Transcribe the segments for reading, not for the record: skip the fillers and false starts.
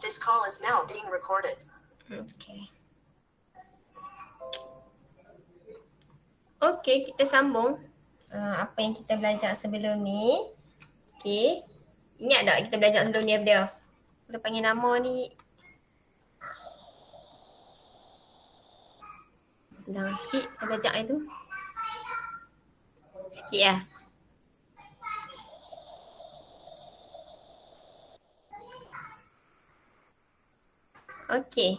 This call is now being recorded. Okay. Okay, kita sambung. Apa yang kita belajar sebelum ni. Okay. Ingat tak kita belajar sebelum ni apa dia? Boleh panggil nama ni. Ulang sikit kita belajar itu. Sikit lah. Okay.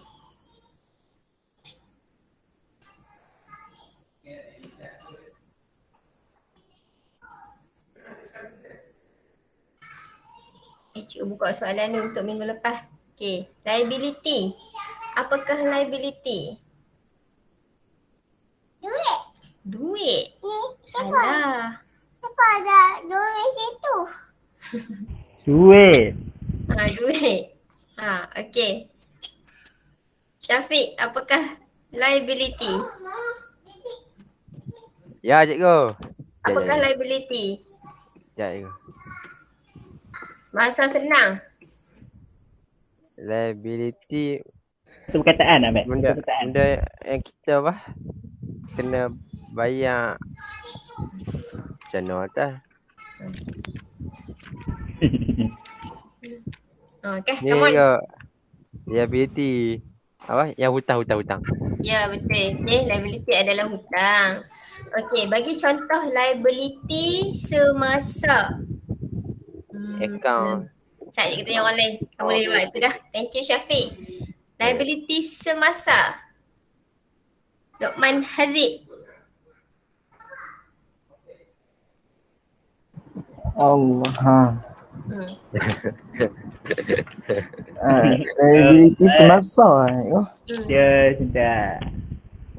Cikgu buka soalan ni untuk minggu lepas. Okay. Liability. Apakah liability? Duit. Ni, siapa? Alah. Siapa ada duit situ? Duit. Duit. Okay. Syafiq, apakah liability? Ya, cikgu. Apakah liability? Ya, cikgu. Bahasa senang. Liability Itu perkataan Ahmad. benda, Itu perkataan. benda yang kita apa? Kena bayar. Macam mana tak? Okay, Ni come on. ke liability. Apa? Yang hutang. Ya, betul. Okay, liability adalah hutang. Okay, bagi contoh liability semasa. Account. Sekejap kita yang orang lain. Kamu boleh buat itu dah. Thank you Syafiq. Liability semasa. Luqman Haziq. Allah. Liability semasa Ya, sudah.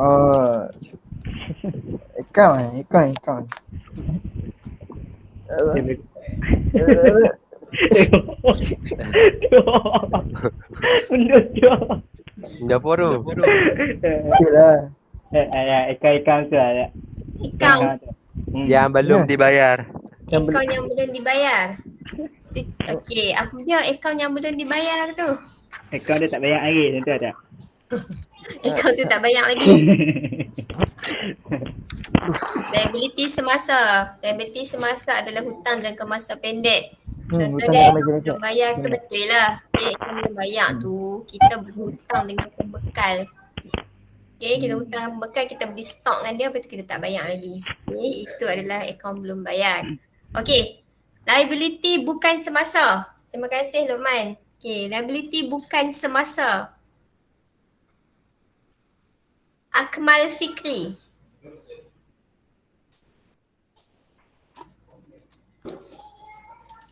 Oh. Account. Menunjuk. Dapur tu. Okeylah. Ikan tu ada. Account. Yang belum dibayar. Akaun yang belum dibayar. Okey, apa dia akaun yang belum dibayar tu? Ikan dia tak bayar lagi, tentu ada. Akaun tu tak bayar lagi. Liability semasa. Liability semasa adalah hutang jangka masa pendek. Contoh hutang dia jangka masa belum pendek. bayar tu betul lah. Okay, akaun belum bayar tu kita berhutang dengan pembekal. Okay, kita hutang dengan pembekal, kita beli stok dengan dia, lepas tu kita tak bayar lagi. Okay, itu adalah akaun belum bayar. Okay, liability bukan semasa. Terima kasih Luqman. Okay, liability bukan semasa. Akmal Fikri.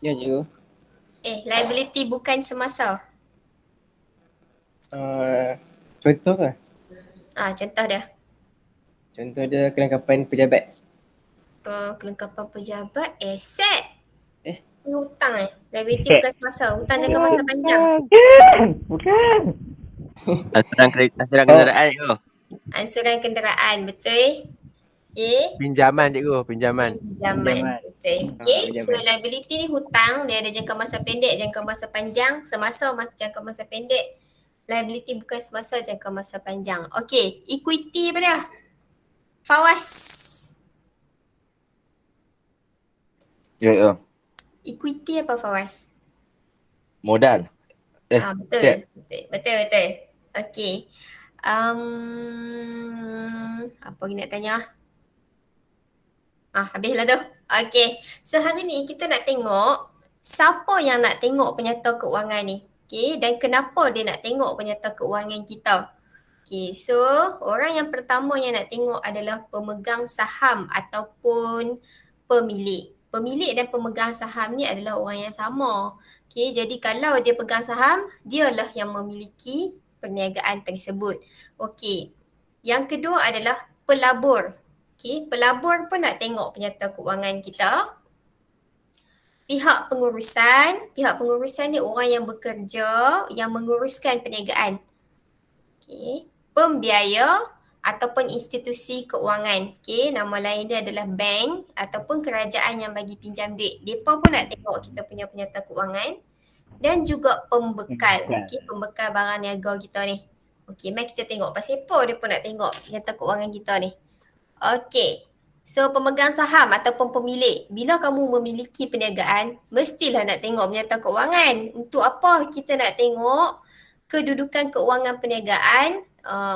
Ya, cikgu. Liability bukan semasa. Contoh ke? Contoh dia. Contoh dia kelengkapan pejabat. Kelengkapan pejabat, aset. Ini hutang Liability Aset. bukan semasa. Hutang jangka masa panjang. Bukan. Asuran kenderaan tu. Ansuran kenderaan, betul? Okay. Pinjaman cikgu, pinjaman. Pinjaman. Betul. Okay, so pinjaman. liability ni hutang, dia ada jangka masa pendek, jangka masa panjang, jangka masa pendek. Liability bukan semasa, jangka masa panjang. Okay, equity apa dia? Fawaz. Ya. Equity apa Fawaz? Modal. Betul. Betul. Okay. Apa lagi nak tanya? Habislah tu. Okay. So hari ni kita nak tengok siapa yang nak tengok penyata keuangan ni. Okay. Dan kenapa dia nak tengok penyata keuangan kita. Okay. So orang yang pertama yang nak tengok adalah pemegang saham ataupun pemilik. Pemilik dan pemegang saham ni adalah orang yang sama. Okay. Jadi kalau dia pegang saham, dialah yang memiliki perniagaan tersebut. Okey. Yang kedua adalah pelabur. Okey, pelabur pun nak tengok penyata keuangan kita. Pihak pengurusan ni orang yang bekerja, yang menguruskan perniagaan. Okey. Pembiaya ataupun institusi keuangan. Okey, nama lain dia adalah bank ataupun kerajaan yang bagi pinjam duit. Depa pun nak tengok kita punya penyata keuangan. dan juga pembekal. Pembekal. Okey, pembekal barang niaga kita ni. Okey, mari kita tengok pasal apa dia pun nak tengok penyata keuangan kita ni. Okey. So pemegang saham ataupun pemilik, bila kamu memiliki perniagaan, mestilah nak tengok penyata keuangan. Untuk apa kita nak tengok kedudukan keuangan perniagaan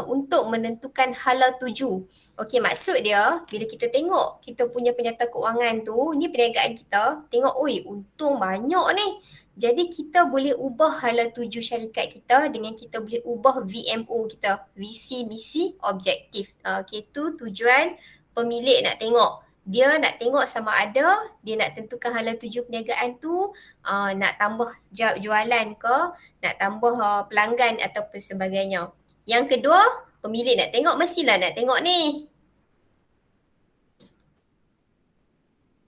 untuk menentukan hala tuju. Okey, maksud dia bila kita tengok kita punya penyata keuangan tu, ni perniagaan kita, tengok oi untung banyak ni. Jadi kita boleh ubah hala tuju syarikat kita dengan kita boleh ubah VMO kita, visi, misi, objektif. Okey, tu tujuan pemilik nak tengok. Dia nak tengok sama ada dia nak tentukan hala tuju perniagaan tu nak tambah jualan ke, nak tambah pelanggan ataupun sebagainya. Yang kedua, pemilik nak tengok, mestilah nak tengok ni.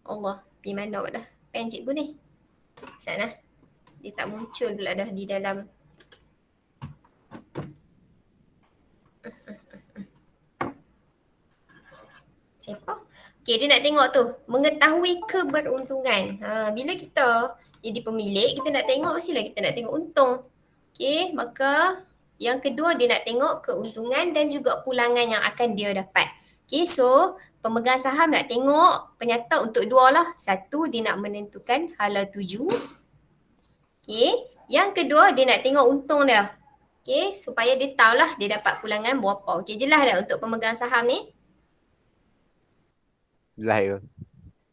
Allah, pergi mana dah pen cikgu ni? Sana. Dia tak muncul pula dah di dalam. Siapa? Okay, dia nak tengok tu. Mengetahui keberuntungan. Bila kita jadi pemilik, kita nak tengok, mestilah kita nak tengok untung. Okay, maka yang kedua dia nak tengok keuntungan dan juga pulangan yang akan dia dapat. Okay, so pemegang saham nak tengok penyata untuk dua lah. Satu, dia nak menentukan hala tuju. Okay, yang kedua dia nak tengok untung dia. Okay, supaya dia tahulah dia dapat pulangan berapa. Okay, jelas dah untuk pemegang saham ni? Jelas ke?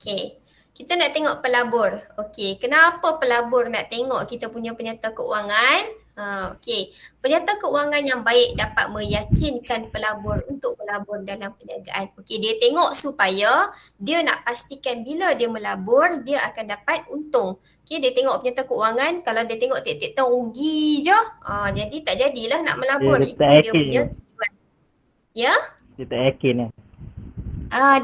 Okay, kita nak tengok pelabur. Okay, kenapa pelabur nak tengok kita punya penyata keuangan? Okay, penyata keuangan yang baik dapat meyakinkan pelabur untuk melabur dalam perniagaan. Okay, dia tengok supaya dia nak pastikan bila dia melabur, dia akan dapat untung. Okay, dia tengok penyata keuangan, kalau dia tengok tiap-tiap tahun rugi je, jadi tak jadilah nak melabur. Dia Itu tak dia yakin punya je. tujuan. Ya? Dia tak yakin lah.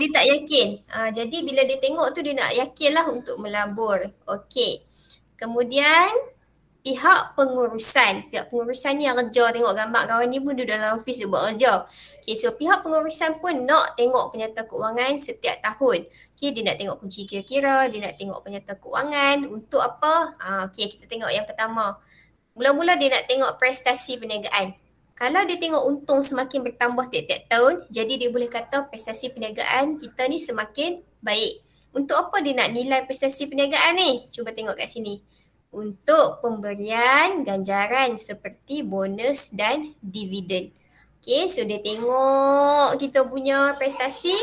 Dia tak yakin. Jadi bila dia tengok tu dia nak yakinlah untuk melabur. Okey. Kemudian pihak pengurusan. Pihak pengurusan ni yang kerja, tengok gambar kawan ni pun duduk dalam office dia buat kerja. Okey, so pihak pengurusan pun nak tengok penyata keuangan setiap tahun. Okey, dia nak tengok kunci kira-kira, dia nak tengok penyata keuangan untuk apa? Okey, kita tengok yang pertama. Mula-mula dia nak tengok prestasi perniagaan. Kalau dia tengok untung semakin bertambah tiap-tiap tahun, jadi dia boleh kata prestasi perniagaan kita ni semakin baik. Untuk apa dia nak nilai prestasi perniagaan ni? Cuba tengok kat sini. Untuk pemberian ganjaran seperti bonus dan dividen. Okay, so dia tengok kita punya prestasi.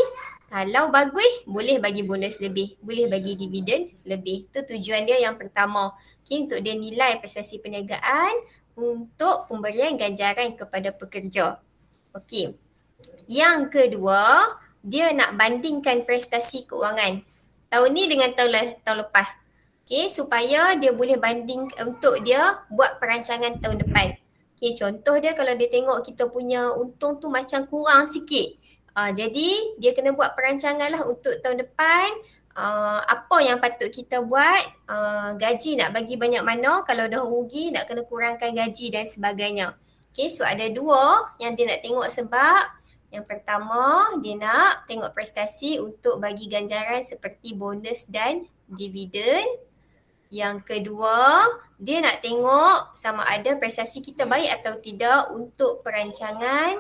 Kalau bagus, boleh bagi bonus lebih. Boleh bagi dividen lebih. Itu tujuan dia yang pertama. Okay, untuk dia nilai prestasi perniagaan untuk pemberian ganjaran kepada pekerja. Okey. Yang kedua, dia nak bandingkan prestasi keuangan tahun ni dengan tahun lepas. Okey, supaya dia boleh banding untuk dia buat perancangan tahun depan. Okey, contoh dia kalau dia tengok kita punya untung tu macam kurang sikit. Jadi dia kena buat perancangan lah untuk tahun depan. Apa yang patut kita buat, gaji nak bagi banyak mana, kalau dah rugi nak kena kurangkan gaji dan sebagainya. Okay, so ada dua yang dia nak tengok sebab yang pertama dia nak tengok prestasi untuk bagi ganjaran seperti bonus dan dividen. Yang kedua, dia nak tengok sama ada prestasi kita baik atau tidak untuk perancangan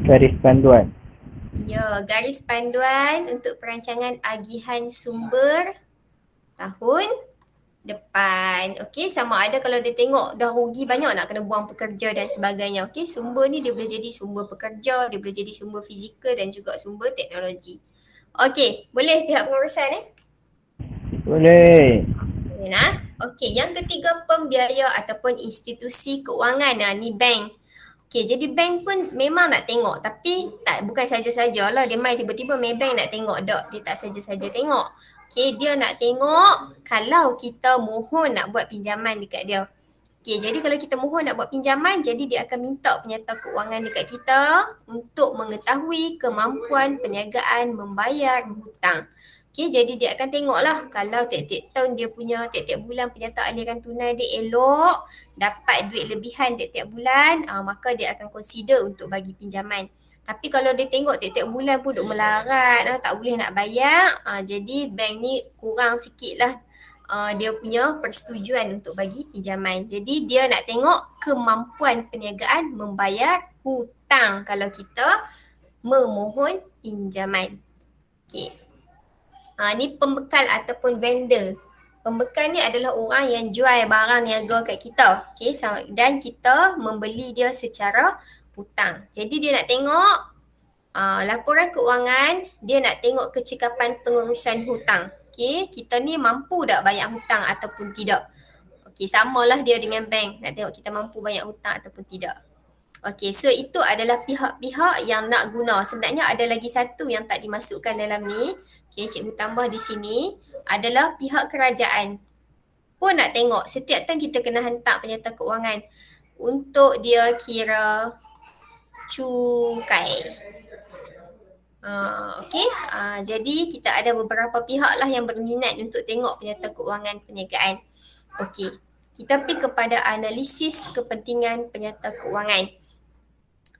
Garis panduan. ya, garis panduan untuk perancangan agihan sumber tahun depan. Okey, sama ada kalau dia tengok dah rugi banyak nak kena buang pekerja dan sebagainya. Okey, sumber ni dia boleh jadi sumber pekerja, dia boleh jadi sumber fizikal dan juga sumber teknologi. Okey, boleh pihak pengurusan Boleh. Boleh nah. Okey, yang ketiga pembiaya ataupun institusi keuangan. Ni bank. Okey, jadi bank pun memang nak tengok tapi bukan saja-sajalah dia main tiba-tiba Maybank nak tengok tak. Dia tak saja-saja tengok. Okey, dia nak tengok kalau kita mohon nak buat pinjaman dekat dia. Okey, jadi kalau kita mohon nak buat pinjaman, jadi dia akan minta penyata keuangan dekat kita untuk mengetahui kemampuan perniagaan membayar hutang. Okey, jadi dia akan tengoklah kalau tiap-tiap tahun dia punya, tiap-tiap bulan penyata aliran tunai dia elok, dapat duit lebihan tiap-tiap bulan, maka dia akan consider untuk bagi pinjaman. Tapi kalau dia tengok tiap-tiap bulan pun duk melarat, tak boleh nak bayar, jadi bank ni kurang sikit lah dia punya persetujuan untuk bagi pinjaman. Jadi dia nak tengok kemampuan perniagaan membayar hutang kalau kita memohon pinjaman. Okey. Ni pembekal ataupun vendor. Pembekal ni adalah orang yang jual barang niaga kat kita. Okey, dan kita membeli dia secara hutang. Jadi dia nak tengok laporan keuangan, dia nak tengok kecekapan pengurusan hutang. Okey, kita ni mampu tak bayar hutang ataupun tidak. Okey, samalah dia dengan bank. Nak tengok kita mampu bayar hutang ataupun tidak. Okey, so itu adalah pihak-pihak yang nak guna. Sebenarnya ada lagi satu yang tak dimasukkan dalam ni. Okey, cikgu tambah di sini adalah pihak kerajaan. Pun nak tengok setiap time kita kena hantar penyerta keuangan untuk dia kira cukai. Okey, jadi kita ada beberapa pihak lah yang berminat untuk tengok penyerta keuangan perniagaan. Okey, kita pergi kepada analisis kepentingan penyerta keuangan.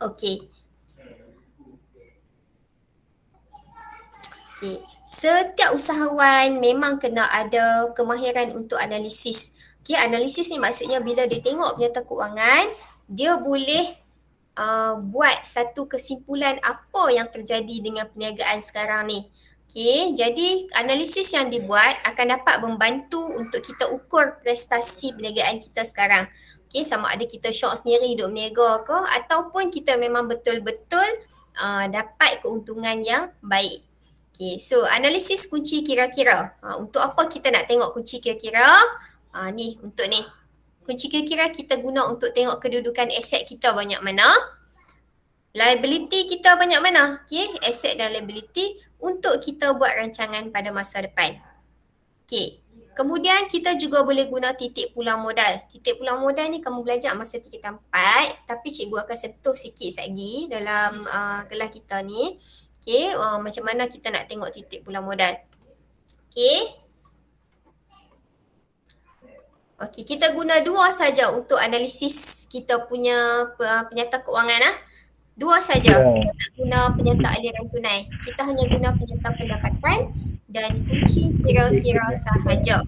Okey. Okey, setiap usahawan memang kena ada kemahiran untuk analisis. Okey, analisis ni maksudnya bila dia tengok penyerta keuangan, dia boleh buat satu kesimpulan apa yang terjadi dengan perniagaan sekarang ni. Okey, jadi analisis yang dibuat akan dapat membantu untuk kita ukur prestasi perniagaan kita sekarang. Okey, sama ada kita syok sendiri duk berniaga ke ataupun kita memang betul-betul dapat keuntungan yang baik. Okey, so analisis kunci kira-kira. Untuk apa kita nak tengok kunci kira-kira? Ni untuk ni. Kunci kira-kira kita guna untuk tengok kedudukan aset kita banyak mana. Liability kita banyak mana. Okey, aset dan liability untuk kita buat rancangan pada masa depan. Okey. Kemudian kita juga boleh guna titik pulang modal. Titik pulang modal ni kamu belajar masa tingkatan 4 tapi cikgu akan sentuh sikit lagi dalam kelas kita ni. Okey, macam mana kita nak tengok titik pulang modal. Okey. Okey, kita guna dua saja untuk analisis kita punya penyerta keuangan . Dua saja. Kita nak guna penyerta aliran tunai. Kita hanya guna penyerta pendapatan dan kunci kira-kira sahaja.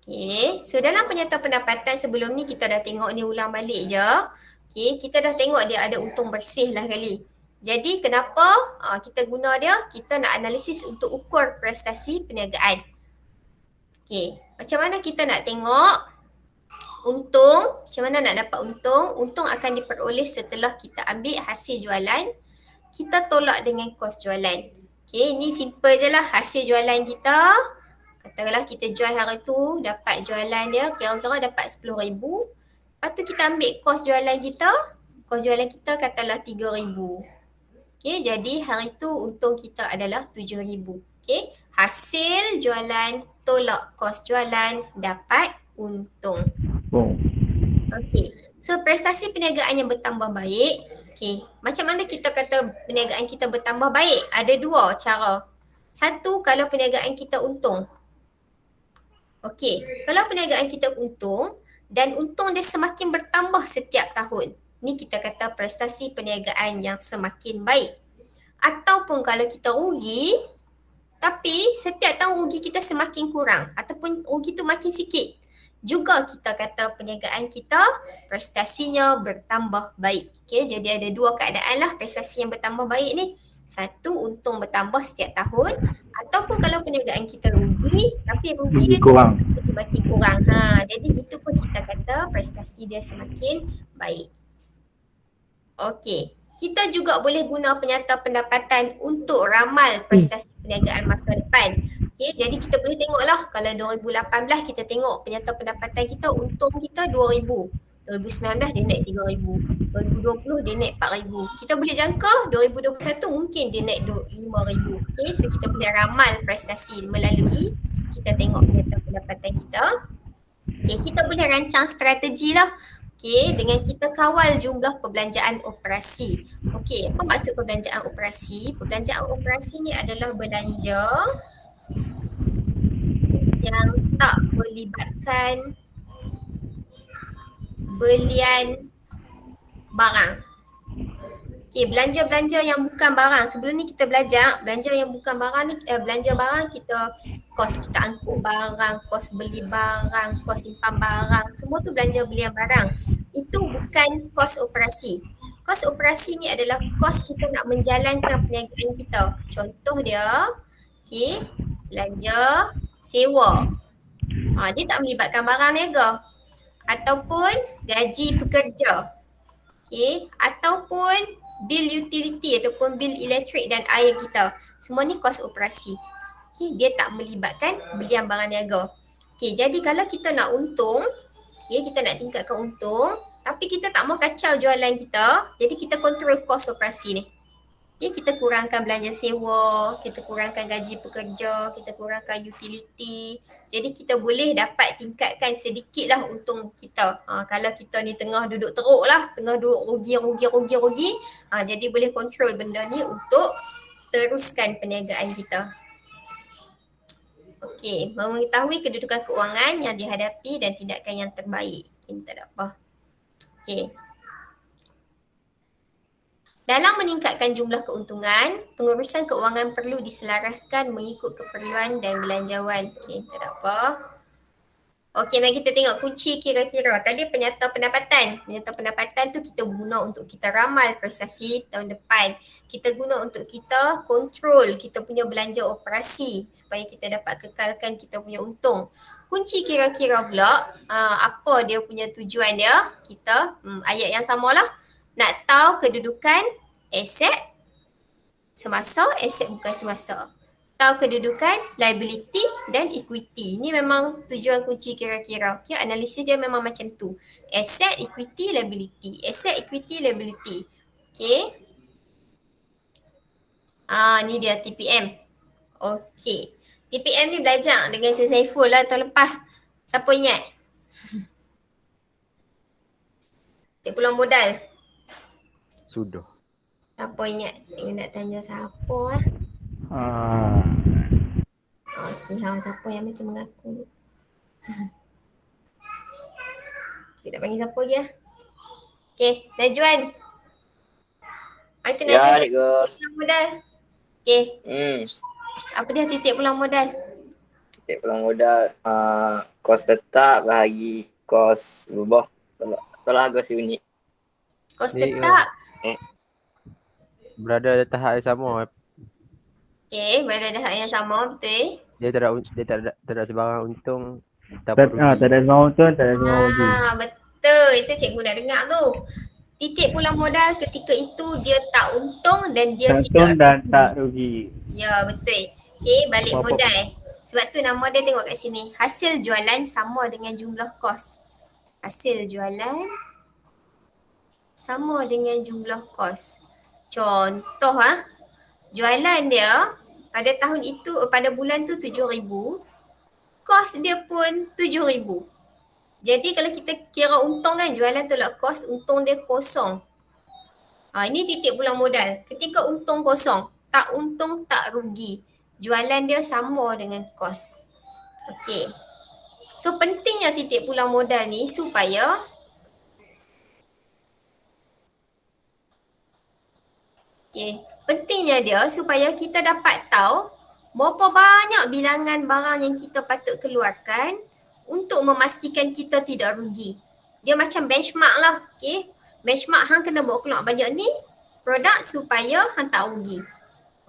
Okey, so dalam penyerta pendapatan sebelum ni kita dah tengok ni, ulang balik je. Okey, kita dah tengok dia ada untung bersih lah kali. Jadi kenapa kita guna dia? Kita nak analisis untuk ukur prestasi perniagaan. Okey, macam mana kita nak tengok untung? Macam mana nak dapat untung? Untung akan diperoleh setelah kita ambil hasil jualan, kita tolak dengan kos jualan. Okey, ni simple je lah hasil jualan kita. Katakanlah kita jual hari tu, dapat jualan dia kira-kira dapat RM10,000. Lepas tu kita ambil kos jualan kita. Kos jualan kita katalah RM3,000. Okey, jadi hari tu untung kita adalah RM7,000. Okey, hasil jualan tolak kos jualan dapat untung. Okey, so prestasi perniagaan yang bertambah baik. Okey, macam mana kita kata perniagaan kita bertambah baik? Ada dua cara. Satu, kalau perniagaan kita untung. Okey, kalau perniagaan kita untung dan untung dia semakin bertambah setiap tahun. Ni kita kata prestasi perniagaan yang semakin baik. Ataupun kalau kita rugi tapi setiap tahun rugi kita semakin kurang ataupun rugi tu makin sikit, juga kita kata perniagaan kita prestasinya bertambah baik. Okey, jadi ada dua keadaan lah prestasi yang bertambah baik ni. Satu, untung bertambah setiap tahun, ataupun kalau perniagaan kita rugi tapi rugi dia kurang. Makin kurang. Jadi itu pun kita kata prestasi dia semakin baik. Okey, kita juga boleh guna penyata pendapatan untuk ramal prestasi perniagaan masa depan. Okey, jadi kita boleh tengoklah kalau 2018 kita tengok penyata pendapatan kita, untung kita 2,000. 2019 dia naik 3,000. 2020 dia naik 4,000. Kita boleh jangka 2021 mungkin dia naik 5,000. Okey, so kita boleh ramal prestasi melalui kita tengok penyata pendapatan kita. Okey, kita boleh rancang strategi lah. Okey, dengan kita kawal jumlah perbelanjaan operasi. Okey, apa maksud perbelanjaan operasi? Perbelanjaan operasi ni adalah belanja yang tak melibatkan belian barang. Okey, belanja-belanja yang bukan barang. Sebelum ni kita belajar belanja yang bukan barang ni, belanja barang kita kos kita angkut barang, kos beli barang, kos simpan barang. Semua tu belanja belian barang. Itu bukan kos operasi. Kos operasi ni adalah kos kita nak menjalankan perniagaan kita. Contoh dia, okey, belanja sewa. Dia tak melibatkan barang niaga. Ataupun gaji pekerja. Okey, ataupun bil utility ataupun bil elektrik dan air kita. Semua ni kos operasi. Okey, dia tak melibatkan belian barang niaga. Okey, jadi kalau kita nak untung, okey, kita nak tingkatkan untung, tapi kita tak mau kacau jualan kita, jadi kita kontrol kos operasi ni. Okey, kita kurangkan belanja sewa, kita kurangkan gaji pekerja, kita kurangkan utility. Jadi kita boleh dapat tingkatkan sedikit lah untung kita. Kalau kita ni tengah duduk teruk lah, tengah duduk rugi. Jadi boleh kontrol benda ni untuk teruskan perniagaan kita. Okey, mengetahui kedudukan keuangan yang dihadapi dan tindakan yang terbaik. Okay, tak ada apa. Okey. Dalam meningkatkan jumlah keuntungan, pengurusan keuangan perlu diselaraskan mengikut keperluan dan belanjawan. Okey, tak ada apa. Okey, mari kita tengok kunci kira-kira. Tadi penyata pendapatan. Penyata pendapatan tu kita guna untuk kita ramal prestasi tahun depan. Kita guna untuk kita kontrol kita punya belanja operasi supaya kita dapat kekalkan kita punya untung. Kunci kira-kira pula, apa dia punya tujuan dia? Kita, ayat yang samalah. Nak tahu kedudukan aset semasa, aset bukan semasa. Tahu kedudukan liability dan equity. Ini memang tujuan kunci kira-kira. Okay, analisis dia memang macam tu. Asset, equity, liability. Asset, equity, liability. Okay. Ni dia TPM. Okay. TPM ni belajar dengan Saiful lah tahun lepas. Siapa ingat? Tiap pulang modal. Sudah. Siapa ingat? Nak tanya siapa lah. Okey, siapa yang macam mengaku? Kita panggil siapa lagi lah. Okey, Najwan. Itu Najwan titik pulang modal. Okey. Apa dia titik pulang modal? Titik pulang modal, kos tetap bahagi kos berubah. Tolak kos unit. Kos Ni, tetap. Berada di tahap yang sama. Okey, berada di hak yang sama, betul? Dia tak ada sebarang untung. Tak Tak ada semua untung, tak ada semua rugi. Betul. Itu cikgu dah dengar tu. Titik pulang modal ketika itu dia tak untung dan dia Tak untung tidak dan tak rugi. Ya, betul. Okey, balik Apa-apa. modal. Sebab tu nama dia tengok kat sini. Hasil jualan sama dengan jumlah kos. Hasil jualan sama dengan jumlah kos. Contoh jualan dia pada tahun itu, pada bulan tu 7,000. Kos dia pun 7,000. Jadi kalau kita kira untung kan, jualan tolak kos, untung dia kosong. Ini titik pulang modal. Ketika untung kosong, tak untung tak rugi. Jualan dia sama dengan kos. Okey. So pentingnya titik pulang modal ni supaya pentingnya dia supaya kita dapat tahu berapa banyak bilangan barang yang kita patut keluarkan untuk memastikan kita tidak rugi. Dia macam benchmark lah. Okay. Benchmark hang kena bawa keluar banyak ni produk supaya hang tak rugi.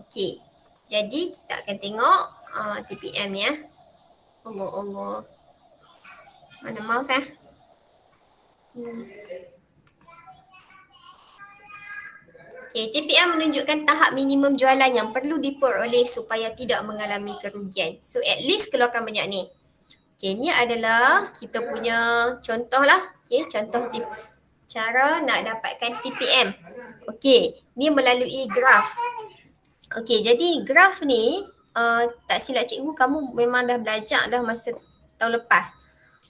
Okay. Jadi kita akan tengok TPM ya. Allah. Mana mouse Okay, TPM menunjukkan tahap minimum jualan yang perlu diperoleh supaya tidak mengalami kerugian. So at least keluarkan banyak ni. Okay, ni adalah kita punya contoh lah. Okay, contoh cara nak dapatkan TPM. Okay, ni melalui graf. Okay, jadi graf ni tak silap cikgu kamu memang dah belajar dah masa tahun lepas.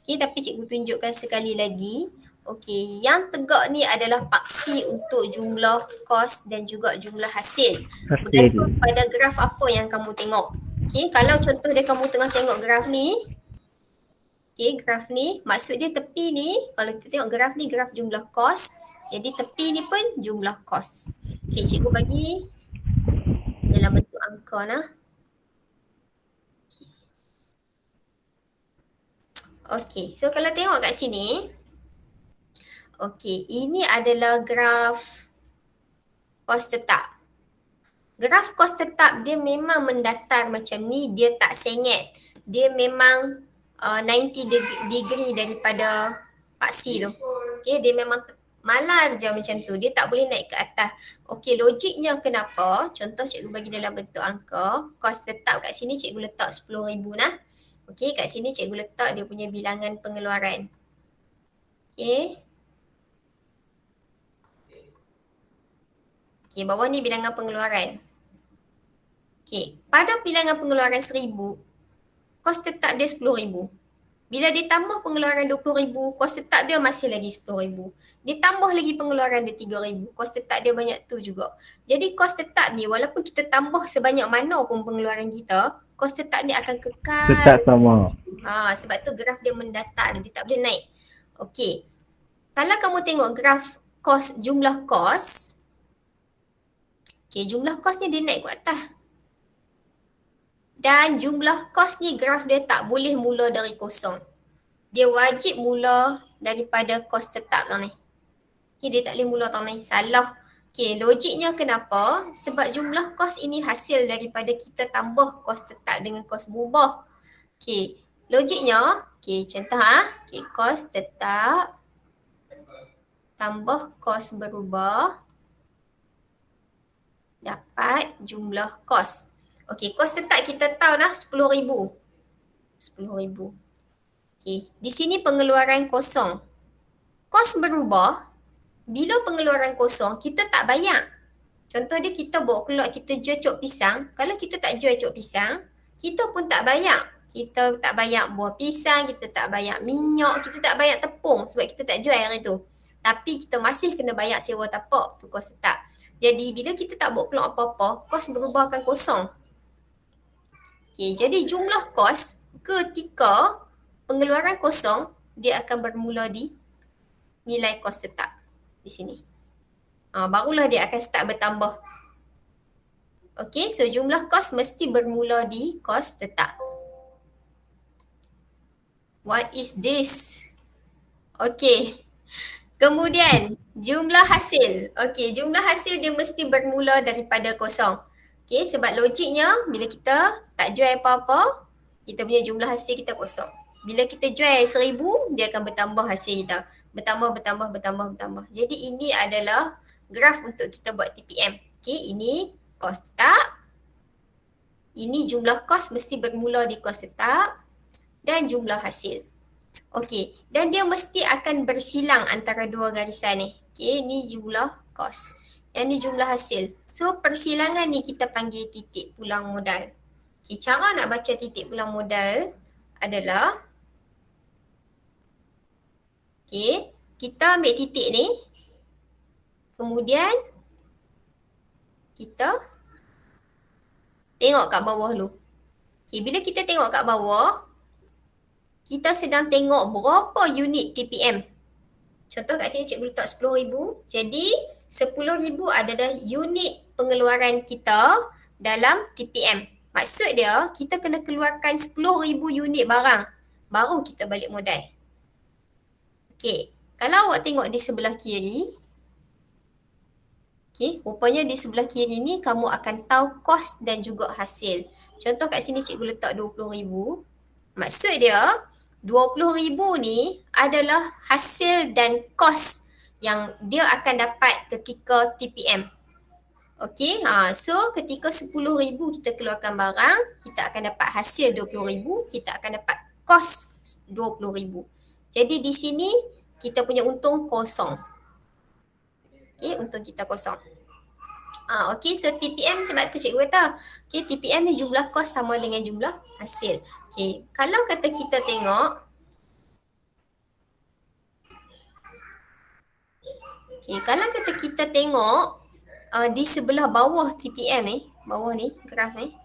Okay, tapi cikgu tunjukkan sekali lagi. Okey, yang tegak ni adalah paksi untuk jumlah kos dan juga jumlah hasil. Bergantung pada graf apa yang kamu tengok. Okey, kalau contoh dia kamu tengah tengok graf ni. Okey, graf ni, maksud dia tepi ni, kalau kita tengok graf ni, graf jumlah kos. Jadi tepi ni pun jumlah kos. Okay, cikgu bagi dalam bentuk angka nah. Okay, so kalau tengok kat sini, okay, ini adalah graf kos tetap. Graf kos tetap dia memang mendatar macam ni, dia tak sengit. Dia memang 90 degree daripada paksi tu. Okay, dia memang malar je macam tu. Dia tak boleh naik ke atas. Okay, logiknya kenapa? Contoh cikgu bagi dalam bentuk angka. Kos tetap kat sini cikgu letak 10,000 nah. Okay, kat sini cikgu letak dia punya bilangan pengeluaran. Okay. Okay, bawah ni bilangan pengeluaran. Okay, pada bilangan pengeluaran 1,000, kos tetap dia 10,000. Bila ditambah pengeluaran 20,000, kos tetap dia masih lagi 10,000. Ditambah lagi pengeluaran dia 3,000, kos tetap dia banyak tu juga. Jadi kos tetap ni walaupun kita tambah sebanyak mana pun pengeluaran kita, kos tetap ni akan kekal. Tetap sama. Sebab tu graf dia mendatar, dia tak boleh naik. Okey. Kalau kamu tengok graf kos, jumlah kos, okey, jumlah kos ni dia naik ke atas. Dan jumlah kos ni graf dia tak boleh mula dari kosong. Dia wajib mula daripada kos tetap tau ni. Okay, dia tak boleh mula tau ni. Salah. Okay, logiknya kenapa? Sebab jumlah kos ini hasil daripada kita tambah kos tetap dengan kos berubah. Okay, logiknya, okay, contoh okay, kos tetap tambah kos berubah dapat jumlah kos. Okey, kos tetap kita tahu dah 10,000. 10,000. Okey, di sini pengeluaran kosong. Kos berubah, bila pengeluaran kosong, kita tak bayar. Contoh dia kita bawa keluar, kita jual cok pisang. Kalau kita tak jual cok pisang, kita pun tak bayar. Kita tak bayar buah pisang, kita tak bayar minyak, kita tak bayar tepung sebab kita tak jual hari tu. Tapi kita masih kena bayar sewa tapak, tu kos tetap. Jadi bila kita tak bawa keluar apa-apa, kos berubah akan kosong. Okay, jadi jumlah kos ketika pengeluaran kosong, dia akan bermula di nilai kos tetap di sini. Barulah dia akan start bertambah. Okay, so jumlah kos mesti bermula di kos tetap. What is this? Okay. Kemudian, jumlah hasil. Okay, jumlah hasil dia mesti bermula daripada kosong. Okay, sebab logiknya bila kita tak jual apa-apa, kita punya jumlah hasil kita kosong. Bila kita jual 1,000, dia akan bertambah hasil kita. Bertambah. Jadi ini adalah graf untuk kita buat TPM. Okay, ini kos tetap. Ini jumlah kos mesti bermula di kos tetap dan jumlah hasil. Okay, dan dia mesti akan bersilang antara dua garisan ni. Okay, ni jumlah kos. Yang ni jumlah hasil. So persilangan ni kita panggil titik pulang modal. Okay, cara nak baca titik pulang modal adalah, okay, kita ambil titik ni, kemudian kita tengok kat bawah dulu. Okay, bila kita tengok kat bawah, kita sedang tengok berapa unit TPM. Contoh kat sini cikgu letak 10,000. Jadi 10,000 adalah unit pengeluaran kita dalam TPM. Maksud dia kita kena keluarkan 10,000 unit barang baru kita balik modal. Okey, kalau awak tengok di sebelah kiri, okey, rupanya di sebelah kiri ni kamu akan tahu kos dan juga hasil. Contoh kat sini cikgu letak 20,000. Maksud dia 20,000 ni adalah hasil dan kos yang dia akan dapat ketika TPM. Okey, so ketika 10,000 kita keluarkan barang, kita akan dapat hasil 20,000, kita akan dapat kos 20,000. Jadi di sini kita punya untung kosong. Okey, untung kita kosong. Okey, so TPM sebab tu cikgu kata, okey, TPM ni jumlah kos sama dengan jumlah hasil. Okey, kalau kata kita tengok, okey, kalau kata kita tengok di sebelah bawah TPM ni, bawah ni, graf ni,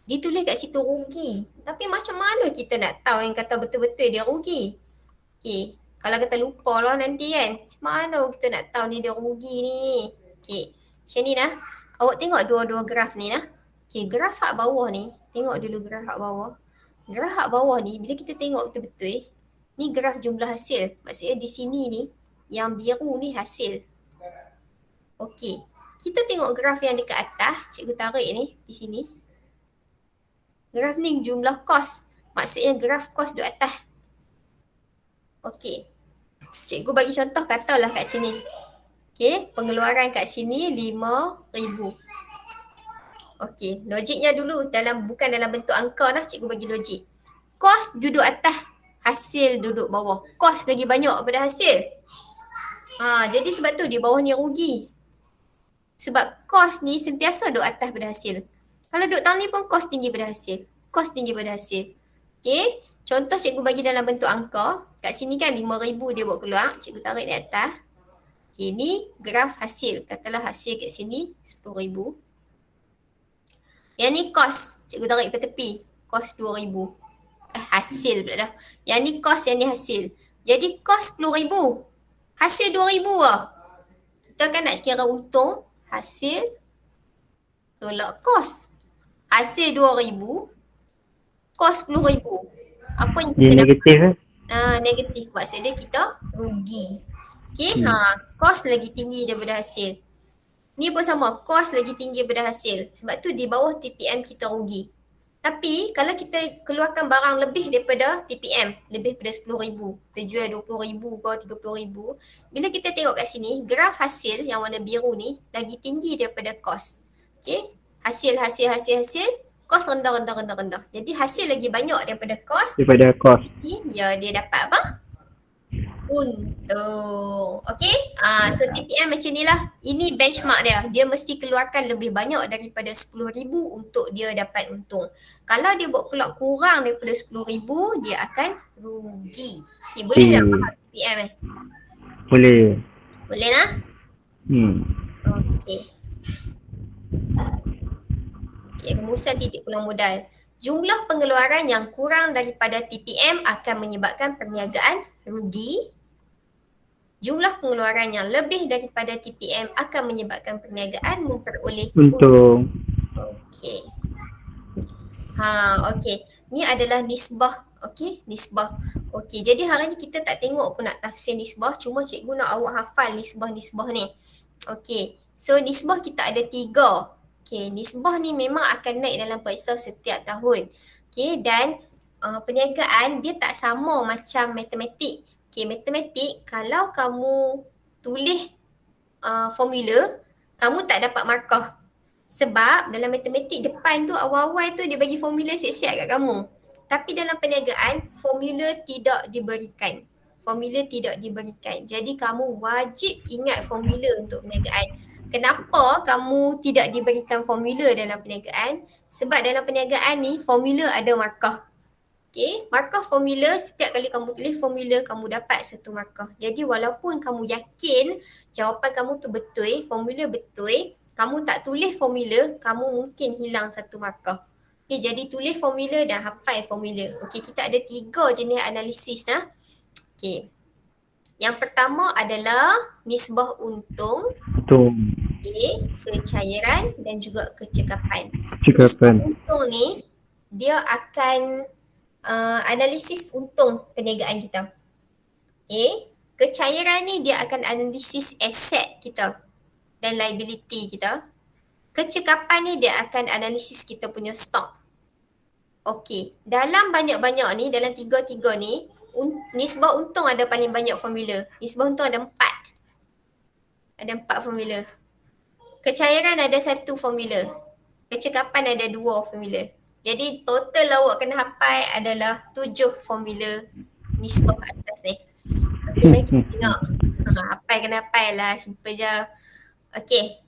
ditulis kat situ rugi. Tapi macam mana kita nak tahu yang kata betul-betul dia rugi? Okey, Kalau kita lupa lah nanti kan. Macam mana kita nak tahu ni dia rugi ni. Okay. Macam ni nah. Awak tengok dua-dua graf ni nah. Okay, graf hak bawah ni. Tengok dulu graf hak bawah. Graf hak bawah ni bila kita tengok betul-betul. Ni graf jumlah hasil. Maksudnya di sini ni. Yang biru ni hasil. Okay. Kita tengok graf yang dekat atas. Cikgu tarik ni. Di sini. Graf ni jumlah kos. Maksudnya graf kos duduk atas. Okey. Cikgu bagi contoh katalah kat sini. Okey, pengeluaran kat sini 5,000. Okey, logiknya dulu bukan dalam bentuk angka dah, cikgu bagi logik. Kos duduk atas, hasil duduk bawah. Kos lagi banyak daripada hasil. Jadi sebab tu di bawah ni rugi. Sebab kos ni sentiasa duduk atas pada hasil. Kalau duduk tang ni pun kos tinggi pada hasil. Kos tinggi pada hasil. Okey, contoh cikgu bagi dalam bentuk angka. Kat sini kan 5,000 dia buat keluar. Cikgu tarik di atas. Okey, ni graf hasil. Katalah hasil kat sini 10,000. Yang ni kos. Cikgu tarik ke tepi. Kos 2,000. Hasil pula dah. Yang ni kos, yang ni hasil. Jadi kos 10,000. Hasil 2,000 lah. Kita kan nak kira untung. Hasil tolak kos. Hasil 2,000. Kos 10,000. Apa yang Dia kita negatif eh? negatif. Maksudnya kita rugi. Okay, kos lagi tinggi daripada hasil. Ni pun sama, kos lagi tinggi daripada hasil. Sebab tu di bawah TPM kita rugi. Tapi kalau kita keluarkan barang lebih daripada TPM, lebih daripada 10,000, kita jual 20,000 ke 30,000. Bila kita tengok kat sini, graf hasil yang warna biru ni lagi tinggi daripada kos. Okay, hasil, kos rendah. Jadi hasil lagi banyak daripada kos. Daripada kos. Ya, dia dapat apa? Untung. Okay? So TPM macam ni lah. Ini benchmark dia. Dia mesti keluarkan lebih banyak daripada 10,000 untuk dia dapat untung. Kalau dia buat keluar kurang daripada 10,000, dia akan rugi. Okay, boleh tak faham TPM Boleh. Boleh lah? Okay. Okay, rumusan titik pulang modal. Jumlah pengeluaran yang kurang daripada TPM akan menyebabkan perniagaan rugi. Jumlah pengeluaran yang lebih daripada TPM akan menyebabkan perniagaan memperoleh Untung. Okey. Okey. Ni adalah nisbah. Okey, nisbah. Okey, jadi hari ni kita tak tengok pun nak tafsir nisbah, cuma cikgu nak awak hafal nisbah-nisbah ni. Okey. So nisbah kita ada 3. Okey, nisbah ni memang akan naik dalam periksa setiap tahun. Okey, dan perniagaan dia tak sama macam matematik. Okey, matematik kalau kamu tulis formula, kamu tak dapat markah. Sebab dalam matematik depan tu awal-awal tu dia bagi formula siap-siap kat kamu. Tapi dalam perniagaan formula tidak diberikan. Jadi kamu wajib ingat formula untuk perniagaan. Kenapa kamu tidak diberikan formula dalam perniagaan? Sebab dalam perniagaan ni formula ada markah. Okay, markah formula, setiap kali kamu tulis formula, kamu dapat satu markah. Jadi walaupun kamu yakin jawapan kamu tu betul, formula betul, kamu tak tulis formula, kamu mungkin hilang satu markah. Okay, jadi tulis formula dan hafal formula. Okay, kita ada 3 jenis analisis lah. Okay. Yang pertama adalah nisbah untung. Okay, kecairan dan juga kecekapan. Nisbah untung ni, dia akan analisis untung perniagaan kita. Okay. Kecairan ni dia akan analisis aset kita dan liability kita. Kecekapan ni dia akan analisis kita punya stok. Okey, dalam banyak-banyak ni, dalam 3 ni, nisbah untung ada paling banyak formula. Nisbah untung ada 4. Ada 4 formula. Kecairan ada 1 formula. Kecekapan ada 2 formula. Jadi total awak kena hafal adalah 7 formula nisbah asas ni. Okay, mari kita tengok. Kena hafal lah, simple je. Okey.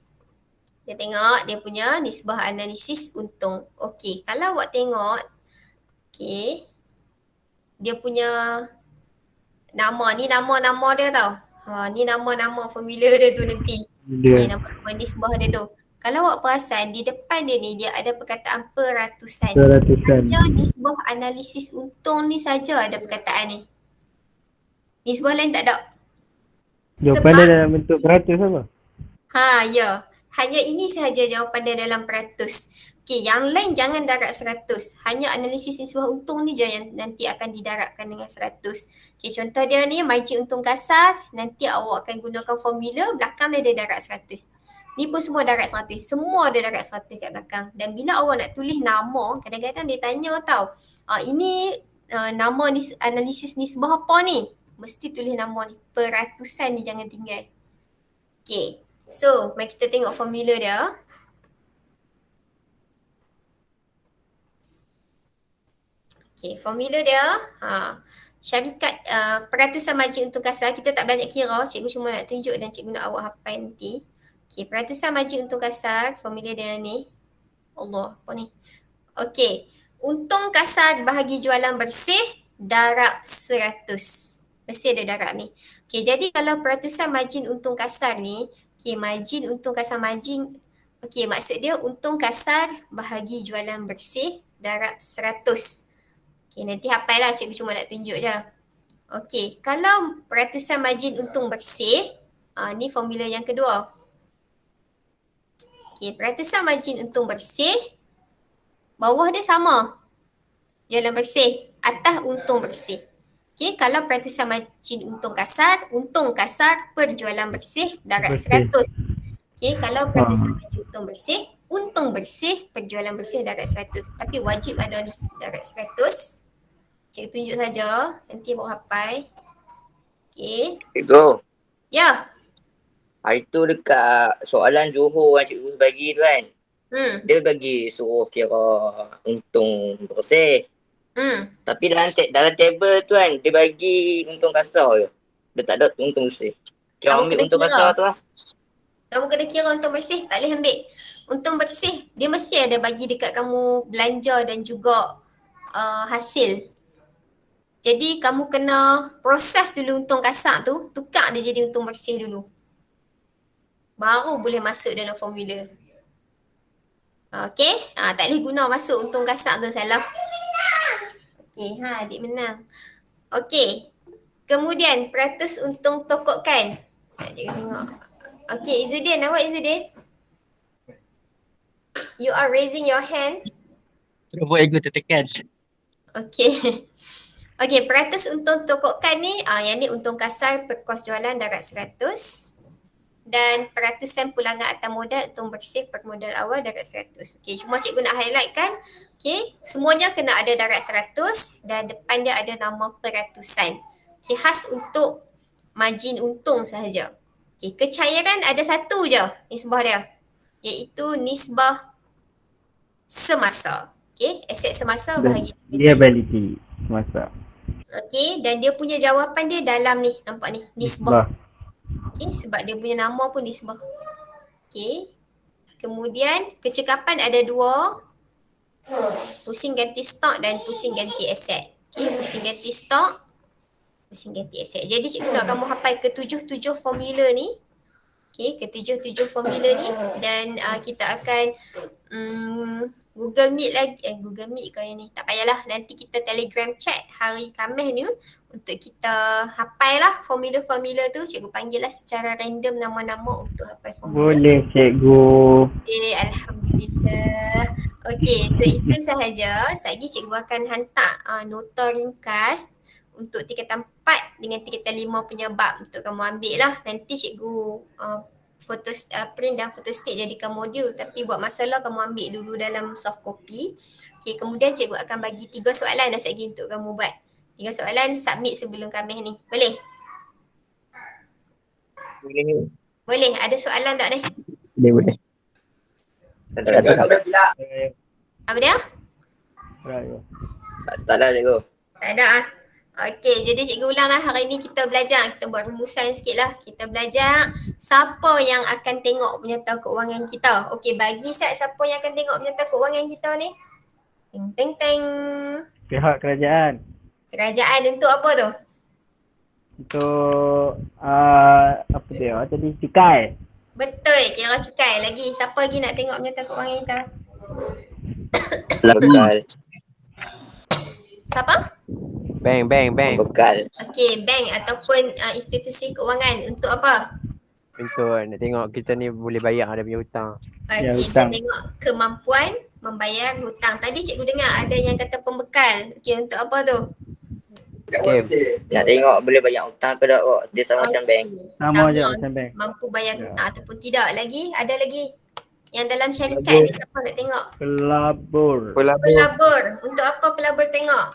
Kita tengok dia punya nisbah analisis untung. Okey, kalau awak tengok, okey, dia punya nama ni nama-nama dia tau. Ni nama-nama formula dia tu nanti. Okay, nama-nama nisbah dia tu. Kalau awak perasan di depan dia ni dia ada perkataan peratusan. Hanya nisbah analisis untung ni saja ada perkataan ni. Nisbah lain tak ada. Jawapan dia dalam bentuk peratus apa? Ya. Hanya ini sahaja jawapan dia dalam peratus. Okey, yang lain jangan darab 100. Hanya analisis nisbah untung ni je yang nanti akan didarabkan dengan 100. Okey, contoh dia ni margin untung kasar. Nanti awak akan gunakan formula, belakang dia darab 100. Ni pun semua darab 100. Semua dia darab 100 kat belakang. Dan bila awak nak tulis nama, kadang-kadang dia tanya tau. Ini nama analisis nisbah apa ni? Mesti tulis nama ni. Peratusan ni jangan tinggal. Okay. So, mari kita tengok formula dia. Okay, formula dia. Syarikat peratusan margin untung kasar. Kita tak belajar kira. Cikgu cuma nak tunjuk dan cikgu nak awak hafal nanti. Okay, peratusan margin untung kasar. Formula dia ni. Allah, apa ni? Okay. Untung kasar bahagi jualan bersih darab 100. Mesti ada darab ni. Okay, jadi kalau peratusan margin untung kasar ni, okay, margin untung kasar margin, okay, maksud dia untung kasar bahagi jualan bersih darab 100. Okay, nanti hafal lah, cikgu cuma nak tunjuk je. Okay, kalau peratusan margin untung bersih, ni formula yang kedua. Okay, peratusan margin untung bersih, bawah dia sama. Jualan bersih, atas untung bersih. Okay, kalau peratusan margin untung kasar per jualan bersih darab 100. Okay, kalau peratusan margin untung bersih per jualan bersih darab 100. Tapi wajib ada ni, darab 100. Cikgu tunjuk saja, nanti bawa hafal. Okay. Cikgu, Ya. hari tu dekat soalan Johor yang cikgu bagi tu kan, dia bagi suruh kira untung bersih. Tapi dalam table tu kan, dia bagi untung kasar je. Dia tak ada untung bersih. Kira Kamu ambil kena untung kira. kasar tu lah. Kamu kena kira untung bersih, tak boleh ambil. Untung bersih, dia mesti ada bagi dekat kamu belanja dan juga hasil. Jadi kamu kena proses dulu untung kasar tu, tukar dia jadi untung bersih dulu. Baru boleh masuk dalam formula. Okay, tak boleh guna masuk untung kasar tu, salah. Okay, adik menang. Okay, kemudian peratus untung tokokan. Cikgu tengok. Okay, Izzuddin, awak Izzuddin? You are raising your hand. Cuba ego tertekan. Okay. Okay, peratus untung tokokan ni, yang ni untung kasar per kos jualan darab 100. Dan peratusan pulangan atas modal untung bersih per modal awal darab 100. Okay, cuma cikgu nak highlight kan. Okay, semuanya kena ada darab 100 dan depan dia ada nama peratusan. Okay, khas untuk margin untung sahaja. Okay, kecairan ada satu je nisbah dia, iaitu nisbah semasa. Okay, aset semasa bahagi Liability semasa. Okay, dan dia punya jawapan dia dalam ni, nampak ni, nisbah. Okay, sebab dia punya nama pun nisbah. Okay, kemudian kecekapan ada dua, pusing ganti stok dan pusing ganti aset. Okay, pusing ganti stok, pusing ganti aset. Jadi cikgu nak kamu hafal ketujuh-tujuh formula ni. Okay, ketujuh-tujuh formula ni dan kita akan Google Meet lagi, Google Meet kau yang ni. Tak payahlah, nanti kita Telegram chat hari Khamis ni untuk kita hafal lah formula-formula tu. Cikgu panggil lah secara random nama-nama untuk hafal formula. Boleh cikgu. Alhamdulillah. Okay, so itu sahaja. Sekejap cikgu akan hantar nota ringkas untuk tingkatan 4 dengan tingkatan 5 punya bab untuk kamu ambil lah. Nanti cikgu print dan photostat jadikan modul, tapi buat masalah kamu ambil dulu dalam soft copy. Okay, kemudian cikgu akan bagi 3 soalan dah lagi untuk kamu buat. 3 soalan submit sebelum Khamis ni. Boleh? Boleh. Boleh. Ada soalan tak ni? Boleh. Apa dia? Tak ada cikgu. Tak ada ah. Okey, jadi cikgu ulang lah, hari ni kita belajar, kita buat rumusan sikit lah. Kita belajar siapa yang akan tengok penyata keuangan kita. Okey, bagi set siapa yang akan tengok penyata keuangan kita ni? Teng teng teng. Pihak kerajaan. Kerajaan untuk apa tu? Untuk apa dia tadi, cukai. Betul, kira cukai. Lagi, siapa lagi nak tengok penyata keuangan kita? Lokal. Siapa? Bank. Bekal. Okey, bank ataupun institusi keuangan untuk apa? Untuk nak tengok kita ni boleh bayar dia punya hutang. Ya, Okey, hutang. kita tengok kemampuan membayar hutang. Tadi cikgu dengar ada yang kata pembekal. Okey, untuk apa tu? Okay. Nak tengok boleh bayar hutang ke tak kok. Dia sama macam bank. Sama je macam bank. Mampu bayar Ya. hutang ataupun tidak. Lagi, ada lagi. Yang dalam syarikat ni siapa nak tengok? Pelabur. Pelabur. Untuk apa pelabur tengok?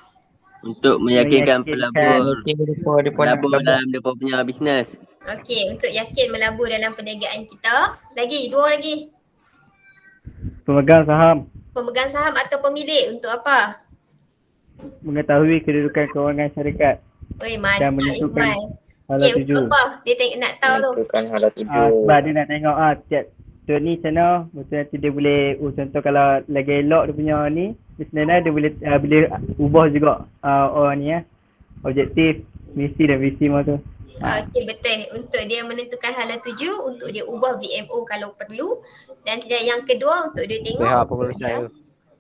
Untuk meyakinkan pelabur pelabur Pelabur. dalam dia punya bisnes. Okey, untuk yakin melabur dalam perniagaan kita. Lagi, dua lagi. Pemegang saham. Pemegang saham atau pemilik untuk apa? Mengetahui kedudukan kewangan syarikat Oi, dan mantap menentukan Iqbal. hala Okey, tuju. untuk apa? Dia nak tahu tu. Menentukan hala tuju. Sebab dia nak tengok tiap contoh ni macam mana. Betul nanti dia boleh contoh kalau lagi elok dia punya ni sebenarnya dia boleh ubah juga orang ni objektif, misi dan visi semua tu. Okey, betul. Untuk dia menentukan hala tuju, untuk dia ubah VMO kalau perlu. Dan yang kedua untuk dia tengok Pihak pengurusan tu.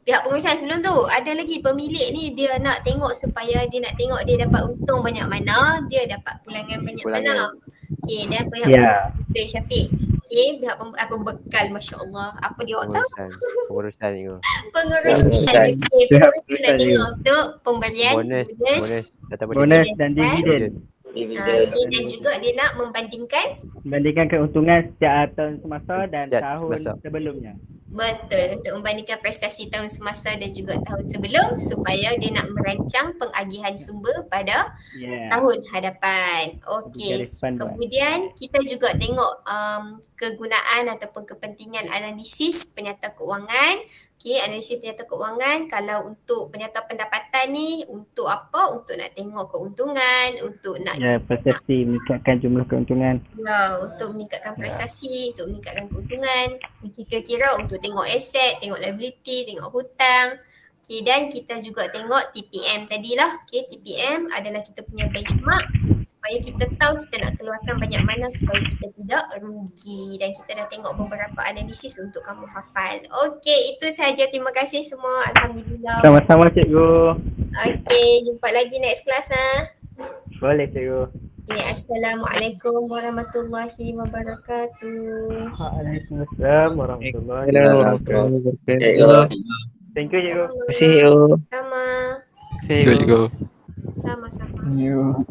pihak pengurusan sebelum tu. Ada lagi pemilik ni dia nak tengok supaya dia nak tengok dia dapat untung banyak mana, dia dapat pulangan banyak mana. Okey, dan pihak Ya. Betul Syafiq. Okey, pihak pembekal, masya-Allah. Apa dia orang tahu? Pengurusan ni. Pengurusan. Pengurusan. Okey, pengurusan nak tengok untuk pemberian Bonus. Atau Bonus dan dividen. Dividen. Okey, dan juga dia nak membandingkan. Bandingkan keuntungan setiap tahun semasa dan Setiap tahun semasa. sebelumnya. Betul, untuk membandingkan prestasi tahun semasa dan juga tahun sebelum supaya dia nak merancang pengagihan sumber pada Ya. tahun hadapan. Okey. Kemudian kita juga tengok kegunaan ataupun kepentingan analisis penyata keuangan. Okey, analisis penyata keuangan kalau untuk penyata pendapatan ni untuk apa? Untuk nak tengok keuntungan, untuk nak Ya, persepsi meningkatkan jumlah keuntungan. untuk meningkatkan prestasi, untuk meningkatkan keuntungan. Kira-kira untuk tengok aset, tengok liability, tengok hutang. Okey, dan kita juga tengok TPM tadilah. Okey, TPM adalah kita punya benchmark supaya kita tahu kita nak keluarkan banyak mana supaya kita tidak rugi, dan kita dah tengok beberapa analisis untuk kamu hafal. Okey, itu sahaja. Terima kasih semua. Alhamdulillah. Sama-sama cikgu. Okey, jumpa lagi next class Boleh cikgu. Okay, Assalamualaikum warahmatullahi wabarakatuh. Waalaikumsalam warahmatullahi Cikgu. Thank you cikgu. Terima kasih. Sama. Cikgu. Sama-sama. You.